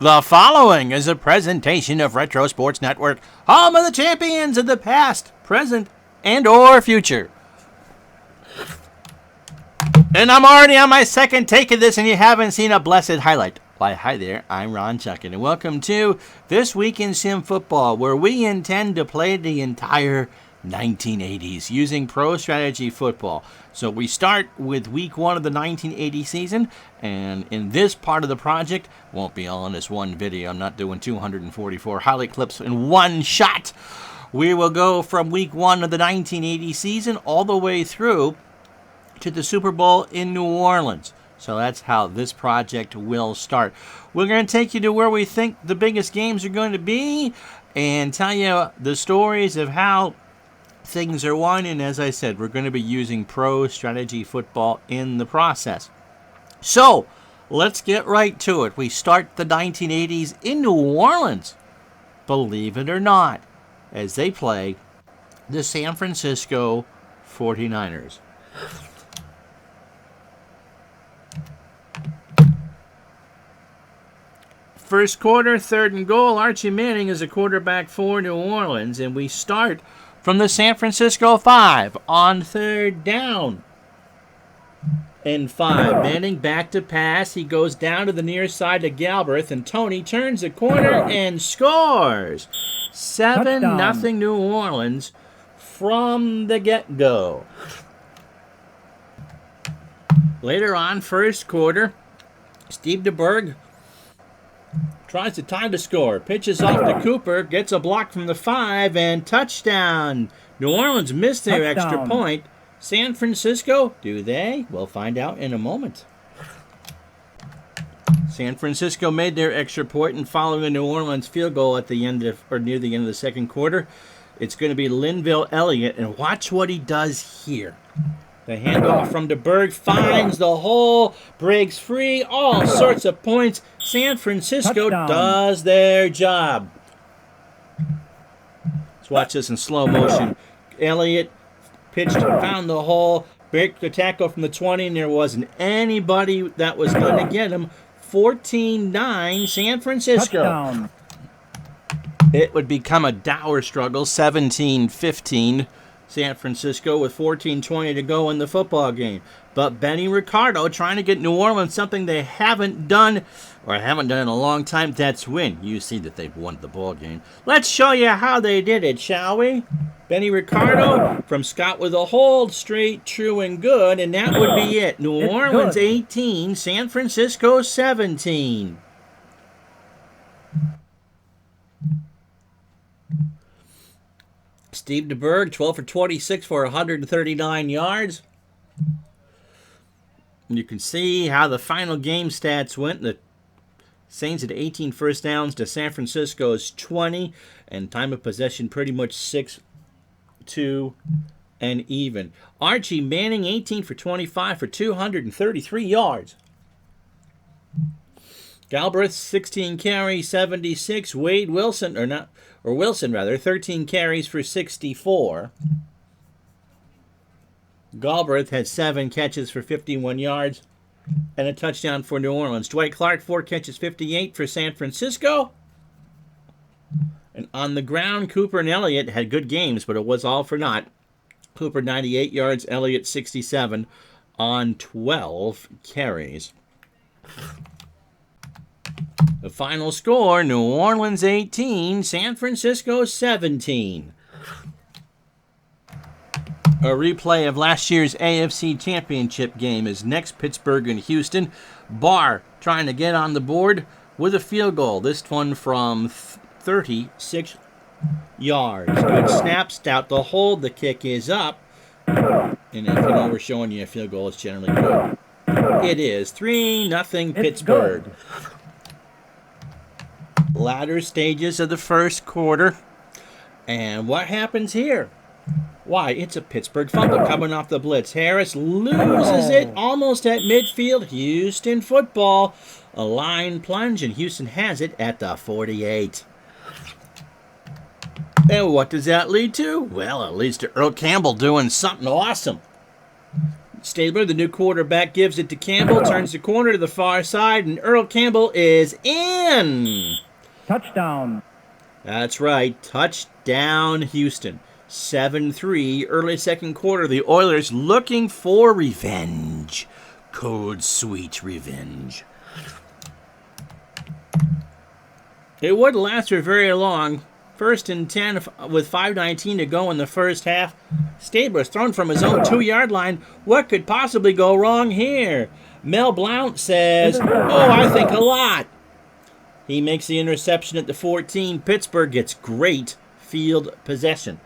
The following is a presentation of Retro Sports Network, home of the champions of the past, present, and or future. And I'm already on my second take of this, and you haven't seen a blessed highlight. Why, hi there, I'm Ron Chuckin, and welcome to This Week in Sim Football, where we intend to play the entire 1980s using Pro Strategy Football. So we start with week one of the 1980 season, and in this part of the project, won't be all in this one video. I'm not doing 244 highlight clips in one shot. We will go from week one of the 1980 season all the way through to the Super Bowl in New Orleans. So that's how this project will start. We're going to take you to where we think the biggest games are going to be and tell you the stories of how things are won. And as I said, we're going to be using Pro Strategy Football in the process. So let's get right to it. We start the 1980s in New Orleans, believe it or not, as they play the San Francisco 49ers. First quarter, 3rd and goal. Archie Manning is a quarterback for New Orleans, and we start from the San Francisco 5 on 3rd down and 5. Manning back to pass. He goes down to the near side to Galbraith, and Tony turns the corner and scores. 7-0 New Orleans from the get-go. Later on, first quarter, Steve DeBerg tries to time to score. Pitches off to Cooper. Gets a block from the 5 and touchdown. New Orleans missed their extra point. San Francisco, do they? We'll find out in a moment. San Francisco made their extra point, and following a New Orleans field goal at the end of, or near the end of the second quarter, it's going to be Linville Elliott, and watch what he does here. The handoff from DeBerg finds the hole, breaks free, all sorts of points. San Francisco does their job. Let's watch this in slow motion. Elliott pitched, found the hole, break the tackle from the 20, and there wasn't anybody that was going to get him. 14-9 San Francisco. Touchdown. It would become a dour struggle, 17-15. San Francisco with 14:20 to go in the football game. But Benny Ricardo trying to get New Orleans something they haven't done, or haven't done in a long time, that's win. You see that they've won the ball game. Let's show you how they did it, shall we? Benny Ricardo from Scott with a hold, straight, true, and good, and that would be it. New Orleans 18, San Francisco 17. Steve DeBerg, 12 for 26 for 139 yards. And you can see how the final game stats went. The Saints had 18 first downs to San Francisco's 20, and time of possession pretty much 6-2 and even. Archie Manning, 18 for 25 for 233 yards. Galbraith, 16 carries, 76. Wade Wilson, Wilson, 13 carries for 64. Galbraith had 7 catches for 51 yards and a touchdown for New Orleans. Dwight Clark, 4 catches, 58 for San Francisco. And on the ground, Cooper and Elliott had good games, but it was all for naught. Cooper, 98 yards, Elliott, 67 on 12 carries. The final score, New Orleans 18, San Francisco 17. A replay of last year's AFC Championship game is next. Pittsburgh and Houston. Barr trying to get on the board with a field goal. This one from 36 yards. Good snap, stout the hold. The kick is up. And if you know we're showing you a field goal, it's generally good. It is 3-0 Pittsburgh. Latter stages of the first quarter. And what happens here? Why, it's a Pittsburgh fumble coming off the blitz. Harris loses it almost at midfield. Houston football. A line plunge, and Houston has it at the 48. And what does that lead to? Well, it leads to Earl Campbell doing something awesome. Stabler, the new quarterback, gives it to Campbell, turns the corner to the far side, and Earl Campbell is in. Touchdown. That's right. Touchdown, Houston. 7-3, early second quarter. The Oilers looking for revenge. Cold, sweet revenge. It wouldn't last for very long. 1st and 10 with 5:19 to go in the first half. Stabler's thrown from his own 2-yard line. What could possibly go wrong here? Mel Blount says, "Oh, I think a lot." He makes the interception at the 14. Pittsburgh gets great field possession.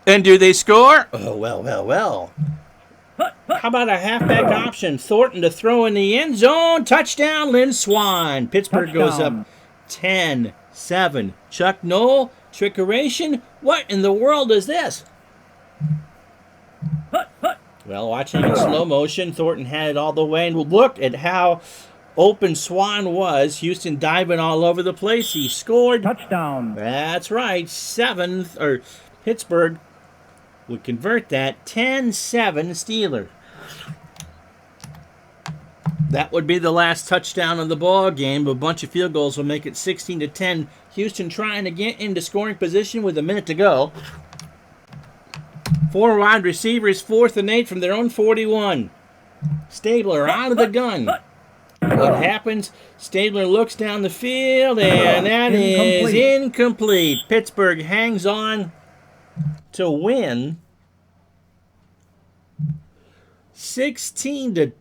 And do they score? Oh, well. How about a halfback option? Thornton to throw in the end zone. Touchdown, Lynn Swan. Pittsburgh goes up 10-7. Chuck Noll, trickeration. What in the world is this? Well, watching in slow motion, Thornton had it all the way. And look at how open Swan was. Houston diving all over the place. He scored. Touchdown. That's right. Pittsburgh would convert that. 10-7 Steelers. That would be the last touchdown of the ball game. A bunch of field goals will make it 16-10. Houston trying to get into scoring position with a minute to go. 4 wide receivers, 4th and 8 from their own 41. Stabler out of the gun. What happens? Stabler looks down the field, and that is incomplete. Pittsburgh hangs on to win 16-10.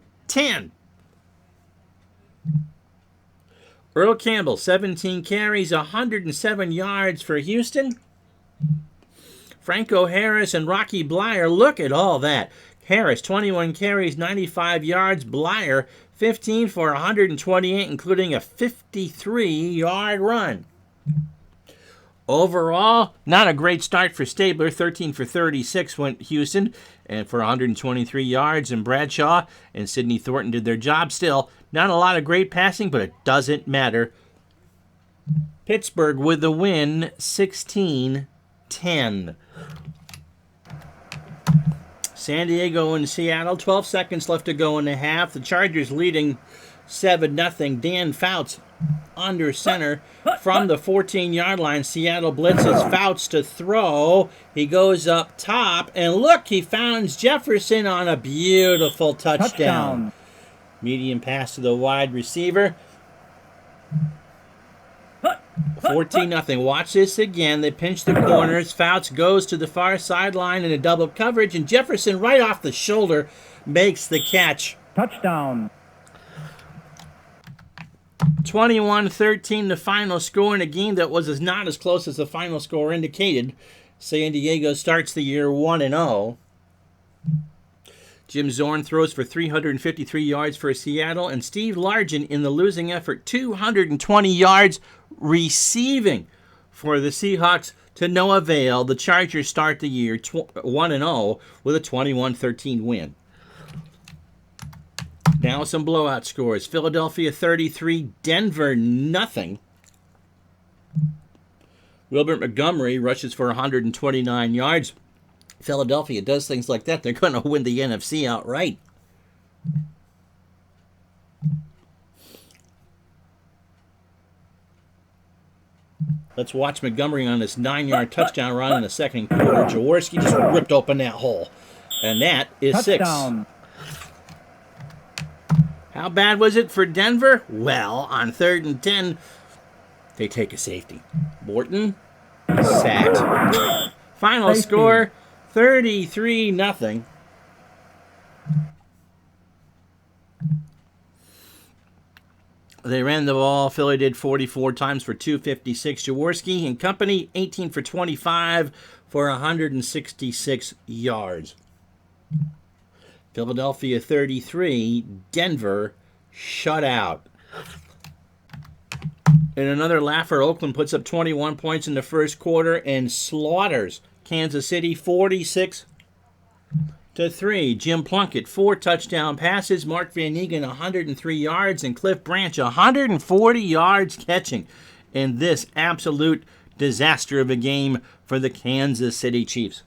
Earl Campbell, 17 carries, 107 yards for Houston. Franco Harris and Rocky Bleier, look at all that. Harris, 21 carries, 95 yards. Bleier, 15 for 128, including a 53-yard run. Overall, not a great start for Stabler. 13 for 36 went Houston, and for 123 yards. And Bradshaw and Sidney Thornton did their job still. Not a lot of great passing, but it doesn't matter. Pittsburgh with the win, 16-10. San Diego and Seattle, 12 seconds left to go in the half. The Chargers leading 7-0. Dan Fouts under center from the 14-yard line. Seattle blitzes Fouts to throw. He goes up top, and look, he finds Jefferson on a beautiful touchdown. Medium pass to the wide receiver. 14-0. Watch this again. They pinch the corners. Fouts goes to the far sideline in a double coverage, and Jefferson right off the shoulder makes the catch. Touchdown. 21-13, the final score in a game that was not as close as the final score indicated. San Diego starts the year 1-0. Jim Zorn throws for 353 yards for Seattle, and Steve Largent in the losing effort, 220 yards receiving for the Seahawks to no avail. The Chargers start the year 1-0 with a 21-13 win. Now some blowout scores. Philadelphia 33, Denver nothing. Wilbert Montgomery rushes for 129 yards. Philadelphia does things like that, they're going to win the NFC outright. Let's watch Montgomery on this 9-yard touchdown run in the second quarter. Jaworski just ripped open that hole. And that is touchdown. 6. How bad was it for Denver? Well, on 3rd and 10, they take a safety. Borton sacked. Final score, 33-0. They ran the ball. Philly did 44 times for 256. Jaworski and company, 18 for 25 for 166 yards. Philadelphia 33, Denver shut out. In another laugher, Oakland puts up 21 points in the first quarter and slaughters Kansas City 46-3. Jim Plunkett, 4 touchdown passes. Mark Van Egan, 103 yards. And Cliff Branch, 140 yards catching in this absolute disaster of a game for the Kansas City Chiefs.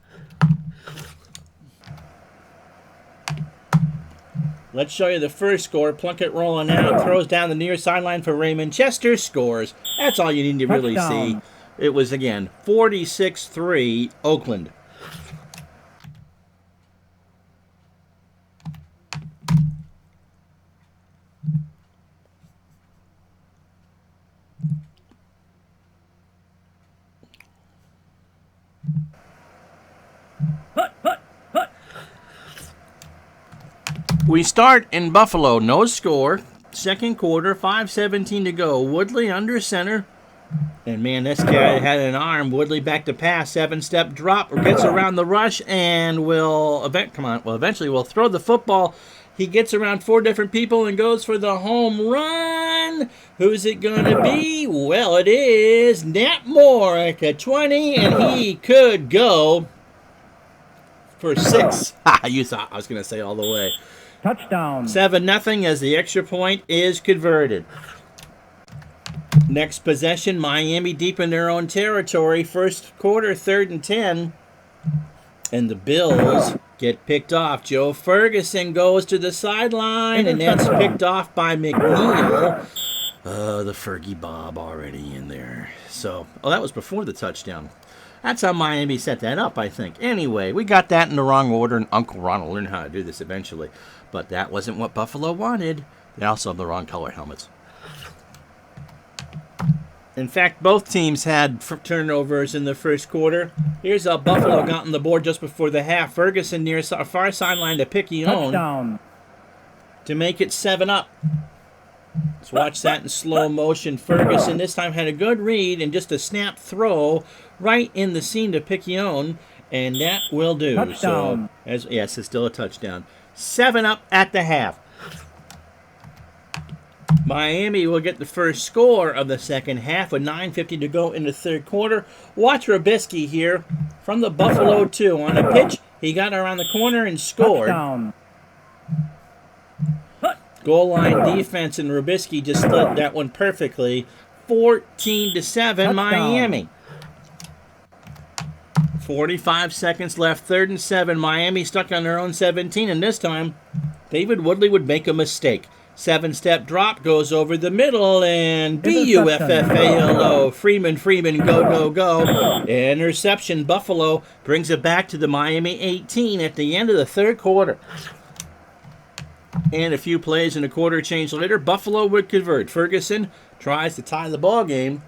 Let's show you the first score. Plunkett rolling out, throws down the near sideline for Raymond Chester, scores. That's all you need to really see. It was, again, 46-3 Oakland. We start in Buffalo, no score. Second quarter, 5:17 to go. Woodley under center. And man, this guy had an arm. Woodley back to pass, 7-step drop, gets around the rush, and eventually will throw the football. He gets around 4 different people and goes for the home run. Who's it going to be? Well, it is Nat Moore at the 20, and he could go for 6. You thought I was going to say all the way. Touchdown. 7-0 as the extra point is converted. Next possession, Miami deep in their own territory. First quarter, 3rd and 10. And the Bills get picked off. Joe Ferguson goes to the sideline, and that's picked off by McNeil. The Fergie Bob already in there. So, that was before the touchdown. That's how Miami set that up, I think. Anyway, we got that in the wrong order, and Uncle Ron will learn how to do this eventually. But that wasn't what Buffalo wanted. They also have the wrong color helmets. In fact, both teams had turnovers in the first quarter. Here's how Buffalo got on the board just before the half. Ferguson near far sideline to Piccione to make it 7-up. Let's watch that in slow motion. Ferguson this time had a good read and just a snap throw right in the seam to Piccione, and that will do. Touchdown. So, yes, it's still a touchdown. 7-up at the half. Miami will get the first score of the second half with 9:50 to go in the third quarter. Watch Robisky here from the Buffalo 2. On a pitch, he got around the corner and scored. Touchdown. Goal line defense, and Robisky just slid that one perfectly. 14-7 Miami. 45 seconds left, 3rd and 7. Miami stuck on their own 17, and this time David Woodley would make a mistake. 7-step drop goes over the middle, and B-U-F-F-A-L-O. Freeman, go. Interception. Buffalo brings it back to the Miami 18 at the end of the third quarter. And a few plays and a quarter change later, Buffalo would convert. Ferguson tries to tie the ball game.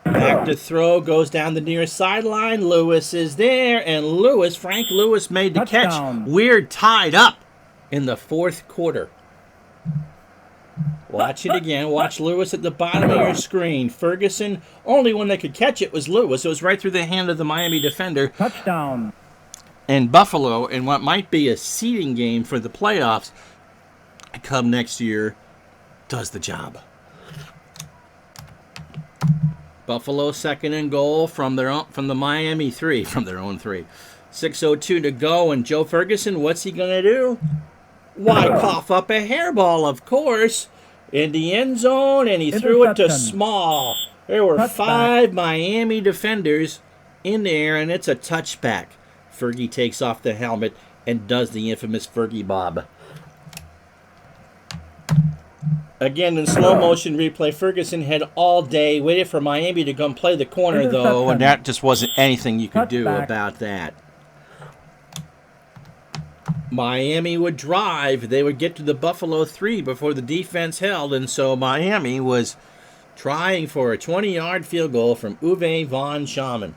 Back to throw, goes down the near sideline. Lewis is there, and Frank Lewis made the Touchdown. catch. We're tied up in the fourth quarter. Watch it again. Watch Lewis at the bottom of your screen. Ferguson, only one that could catch it was Lewis. It was right through the hand of the Miami defender. Touchdown. And Buffalo, in what might be a seeding game for the playoffs come next year, does the job. Buffalo 2nd and goal from the Miami 3, from their own 3. 6:02 to go, and Joe Ferguson, what's he going to do? Why, cough up a hairball, of course, in the end zone, and he threw it to Small. There were 5 Miami defenders in there, and it's a touchback. Fergie takes off the helmet and does the infamous Fergie Bob. Again, in slow motion replay, Ferguson had all day, waited for Miami to come play the corner, though, and that just wasn't anything you could do about that. Miami would drive. They would get to the Buffalo 3 before the defense held, and so Miami was trying for a 20-yard field goal from Uwe von Schamann.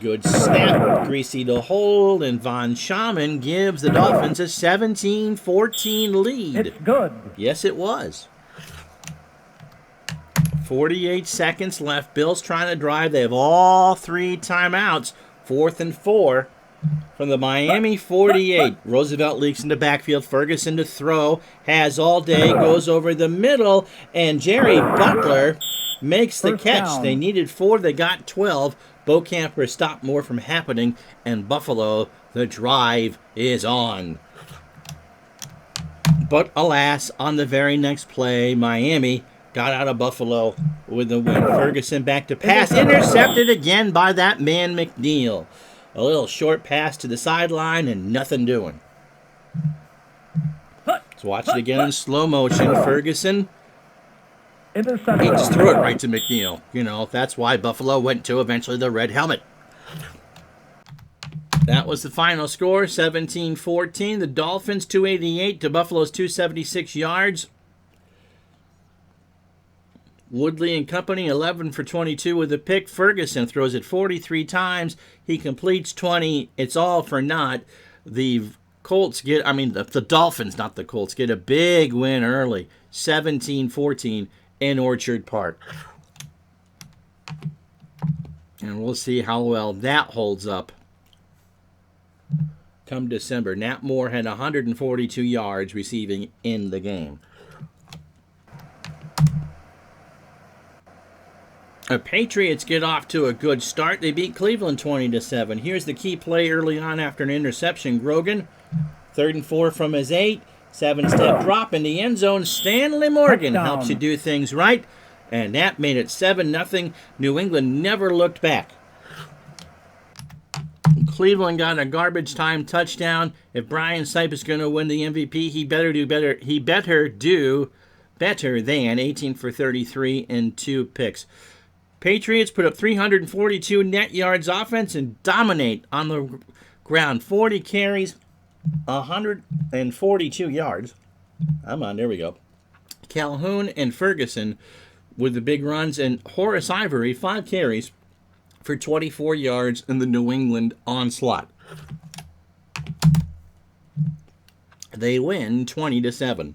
Good snap, greasy to hold, and von Schamann gives the Dolphins a 17-14 lead. It's good. Yes, it was. 48 seconds left. Bills trying to drive. They have all 3 timeouts. 4th and 4 from the Miami 48. Roosevelt leaks into backfield. Ferguson to throw. Has all day. Goes over the middle. And Jerry Butler makes the catch. Down. They needed 4. They got 12. Beaucamper stopped more from happening. And Buffalo, the drive is on. But alas, on the very next play, Miami got out of Buffalo with the win. Ferguson back to pass. Intercepted again by that man McNeil. A little short pass to the sideline and nothing doing. Let's watch it again in slow motion. Ferguson. He just threw it right to McNeil. You know, that's why Buffalo went to eventually the red helmet. That was the final score, 17-14. The Dolphins, 288 to Buffalo's 276 yards. Woodley and company, 11 for 22 with a pick. Ferguson throws it 43 times. He completes 20. It's all for naught. The Dolphins, not the Colts, get a big win early, 17-14 in Orchard Park. And we'll see how well that holds up come December. Nat Moore had 142 yards receiving in the game. The Patriots get off to a good start. They beat Cleveland 20-7. Here's the key play early on after an interception. Grogan, 3rd and 4 from his 8. 7-step drop in the end zone. Stanley Morgan helps you do things right. And that made it 7-0. New England never looked back. Cleveland got a garbage time touchdown. If Brian Sipe is going to win the MVP, he better do better. He better do better than 18 for 33 and 2 picks. Patriots put up 342 net yards offense and dominate on the ground. 40 carries, 142 yards. There we go. Calhoun and Ferguson with the big runs, and Horace Ivory, 5 carries for 24 yards in the New England onslaught. They win 20-7.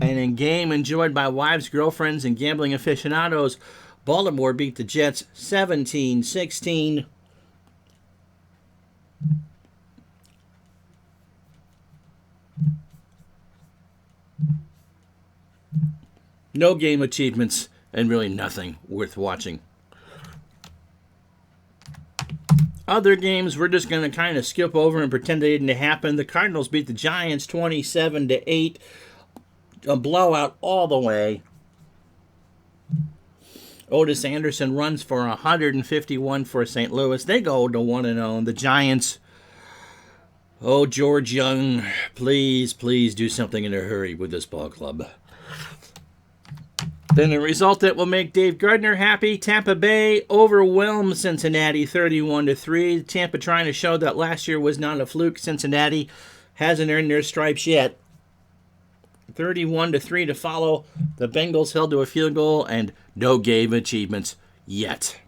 And in game enjoyed by wives, girlfriends, and gambling aficionados, Baltimore beat the Jets 17-16. No game achievements and really nothing worth watching. Other games we're just going to kind of skip over and pretend they didn't happen. The Cardinals beat the Giants 27-8. A blowout all the way. Otis Anderson runs for 151 for St. Louis. They go to 1-0. The Giants, oh, George Young, please do something in a hurry with this ball club. Then a result that will make Dave Gardner happy. Tampa Bay overwhelmed Cincinnati 31-3. Tampa trying to show that last year was not a fluke. Cincinnati hasn't earned their stripes yet. 31-3 to follow. The Bengals held to a field goal and no game achievements yet.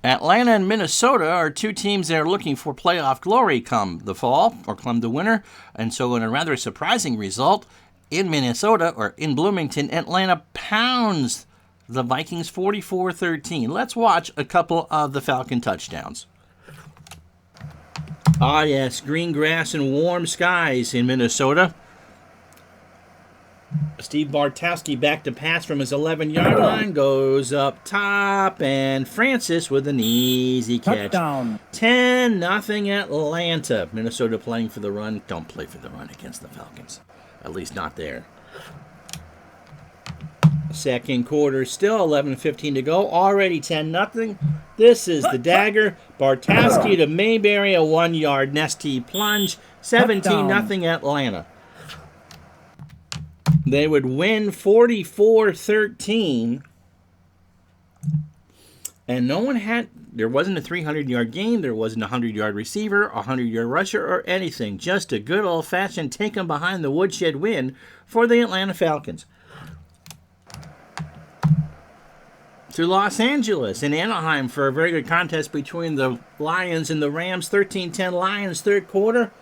Atlanta and Minnesota are two teams that are looking for playoff glory come the fall or come the winter. And so in a rather surprising result, in Minnesota or in Bloomington, Atlanta pounds the Vikings 44-13. Let's watch a couple of the Falcon touchdowns. Ah, yes, green grass and warm skies in Minnesota. Steve Bartkowski back to pass from his 11-yard line, goes up top, and Francis with an easy catch. Touchdown. 10-0 Atlanta. Minnesota playing for the run. Don't play for the run against the Falcons. At least not there. Second quarter, still 11:15 to go. Already 10-0. This is the dagger. Bartkowski to Mayberry, a 1-yard nesty plunge. 17-0 Atlanta. They would win 44-13. And there wasn't a 300-yard game. There wasn't a 100-yard receiver, a 100-yard rusher, or anything. Just a good old-fashioned take-them-behind-the-woodshed win for the Atlanta Falcons. To Los Angeles and Anaheim for a very good contest between the Lions and the Rams. 13-10 Lions, third quarter.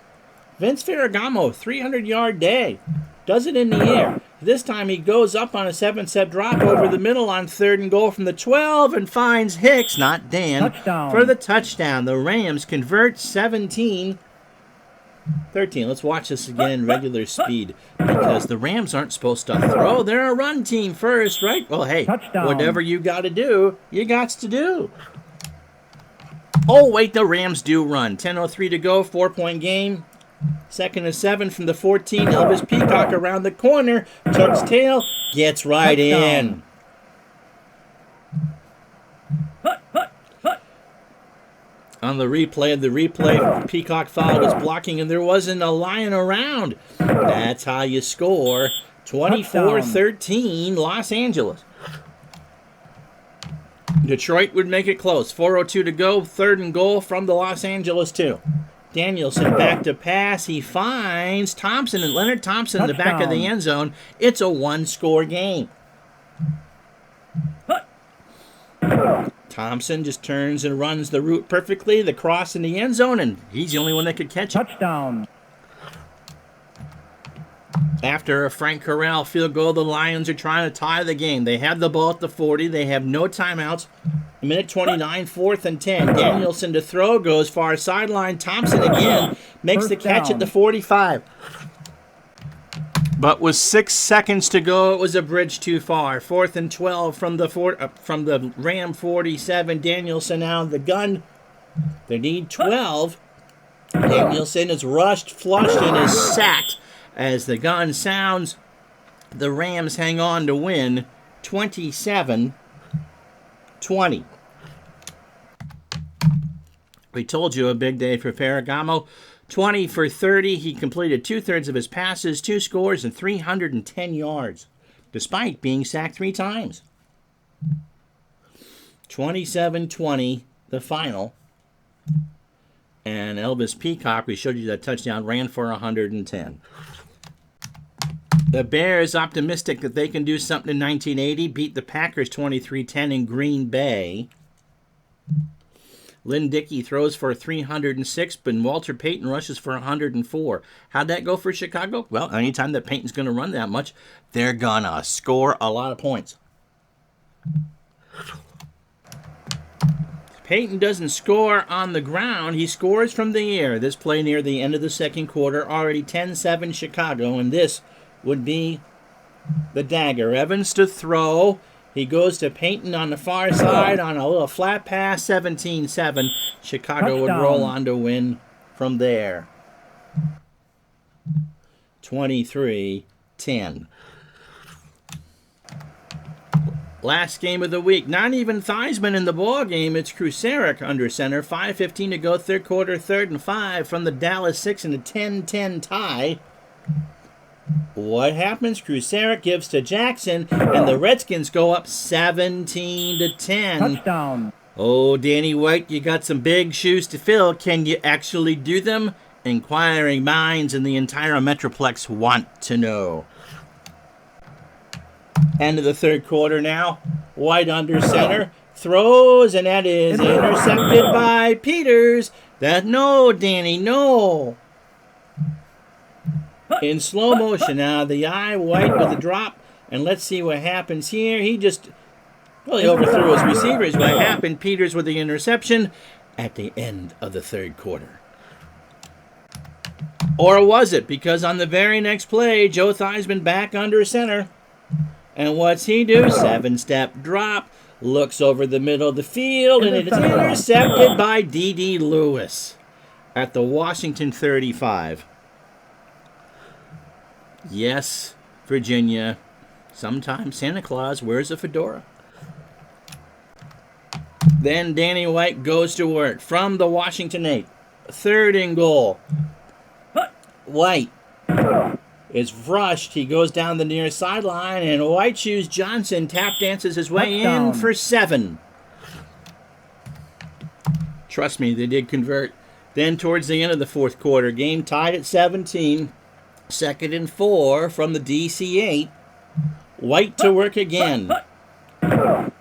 Vince Ferragamo, 300-yard day. Does it in the air. This time he goes up on a 7-step drop over the middle on 3rd and goal from the 12 and finds Hicks, not Dan, for the touchdown. The Rams convert 17-13. Let's watch this again in regular speed because the Rams aren't supposed to throw. They're a run team first, right? Well, hey, whatever you got to do, you got to do. Oh, wait, the Rams do run. 10:03 to go, 4-point game. 2nd and 7 from the 14. Elvis Peacock around the corner. Tucks tail. Gets right in. On the replay, Peacock foul was blocking, and there wasn't a lion around. That's how you score. 24-13, Los Angeles. Detroit would make it close. 4:02 to go. 3rd and goal from the Los Angeles 2. Danielson back to pass. He finds Thompson and Leonard Thompson in the back of the end zone. It's a one-score game. Thompson just turns and runs the route perfectly. The cross in the end zone, and he's the only one that could catch it. Touchdown. After a Frank Corral field goal, the Lions are trying to tie the game. They have the ball at the 40. They have no timeouts. Minute 29, 4th and 10. Danielson to throw, goes far sideline. Thompson again makes the catch at the 45. But with 6 seconds to go, it was a bridge too far. 4th and 12 from the Ram 47. Danielson out of the gun. They need 12. Danielson is rushed, flushed, and is sacked. As the gun sounds, the Rams hang on to win 27-20. We told you a big day for Ferragamo. 20 for 30. He completed 2/3 of his passes, 2 scores, and 310 yards, despite being sacked 3 times. 27-20, the final. And Elvis Peacock, we showed you that touchdown, ran for 110. The Bears, optimistic that they can do something in 1980, beat the Packers 23-10 in Green Bay. Lynn Dickey throws for 306, but Walter Payton rushes for 104. How'd that go for Chicago? Well, anytime that Payton's going to run that much, they're going to score a lot of points. Payton doesn't score on the ground. He scores from the air. This play near the end of the second quarter, already 10-7 Chicago, and this would be the dagger. Evans to throw. He goes to Payton on the far side on a little flat pass, 17-7. Chicago would roll on to win from there. 23-10. Last game of the week. Not even Theismann in the ball game. It's Krusarek under center. 5:15 to go, third quarter, 3rd and 5 from the Dallas 6 in a 10-10 tie. What happens? Krusarek gives to Jackson, and the Redskins go up 17-10. Touchdown. Oh, Danny White, you got some big shoes to fill. Can you actually do them? Inquiring minds in the entire Metroplex want to know. End of the third quarter now. White under center. Throws, and that is intercepted by Peters. No, Danny, no. In slow motion now, the eye, White with the drop, and let's see what happens here. He overthrew his receivers. What happened? Peters with the interception at the end of the third quarter. Or was it? Because on the very next play, Joe Theismann back under center. And what's he do? 7-step drop, looks over the middle of the field, and it is intercepted by D.D. Lewis at the Washington 35. Yes, Virginia, sometimes Santa Claus wears a fedora. Then Danny White goes to work from the Washington 8. 3rd and goal. White is rushed. He goes down the near sideline, and White Shoes Johnson tap dances his way in for 7. Trust me, they did convert. Then towards the end of the fourth quarter, game tied at 17. 2nd and 4 from the DC 8. White to work again.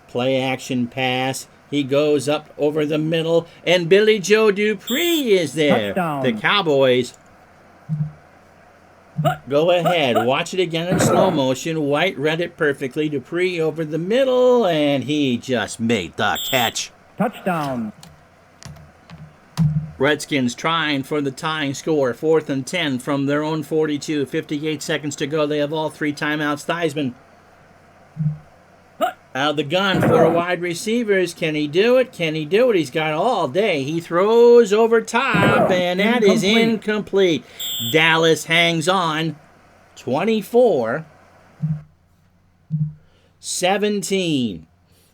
Play action pass. He goes up over the middle, and Billy Joe Dupree is there. Touchdown. The Cowboys go ahead. Watch it again in slow motion. White read it perfectly. Dupree over the middle, and he just made the catch. Touchdown. Redskins trying for the tying score. 4th and 10 from their own 42. 58 seconds to go. They have all 3 timeouts. Theismann out of the gun for wide receivers. Can he do it? Can he do it? He's got all day. He throws over top, and that is incomplete. Dallas hangs on. 24-17.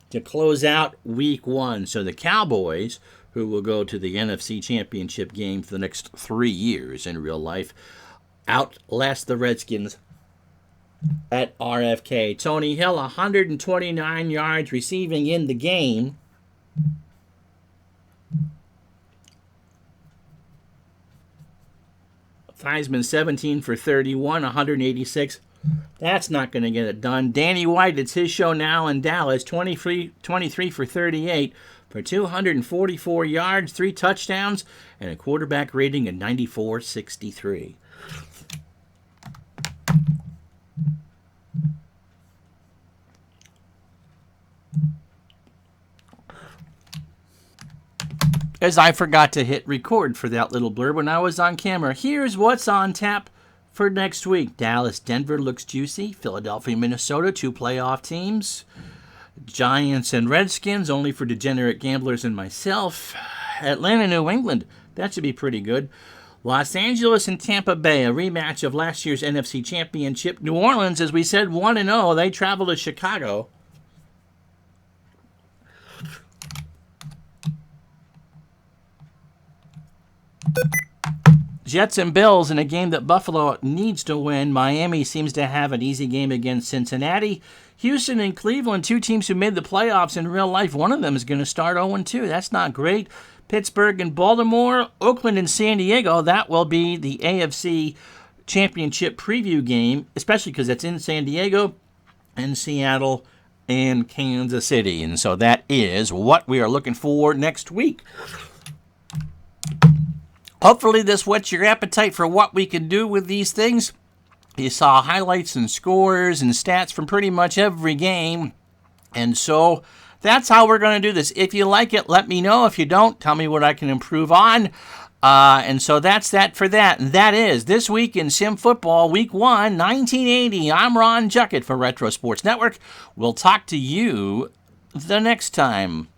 to close out week 1. So the Cowboys, who will go to the NFC Championship game for the next 3 years in real life, outlast the Redskins at RFK. Tony Hill, 129 yards receiving in the game. Theismann, 17 for 31, 186. That's not going to get it done. Danny White, it's his show now in Dallas, 23 for 38 for 244 yards, 3 touchdowns, and a quarterback rating of 94.63. As I forgot to hit record for that little blurb when I was on camera. Here's what's on tap for next week. Dallas, Denver looks juicy. Philadelphia, Minnesota, 2 playoff teams. Giants and Redskins, only for degenerate gamblers and myself. Atlanta, New England, that should be pretty good. Los Angeles and Tampa Bay, a rematch of last year's NFC Championship. New Orleans, as we said, 1-0. They travel to Chicago. Jets and Bills in a game that Buffalo needs to win. Miami seems to have an easy game against Cincinnati. Houston and Cleveland, 2 teams who made the playoffs in real life. One of them is going to start 0-2. That's not great. Pittsburgh and Baltimore. Oakland and San Diego. That will be the AFC Championship preview game, especially because it's in San Diego and Seattle and Kansas City. And so that is what we are looking for next week. Hopefully this whets your appetite for what we can do with these things. You saw highlights and scores and stats from pretty much every game. And so that's how we're going to do this. If you like it, let me know. If you don't, tell me what I can improve on. And so that's that for that. And that is This Week in Sim Football, Week 1, 1980. I'm Ron Juckett for Retro Sports Network. We'll talk to you the next time.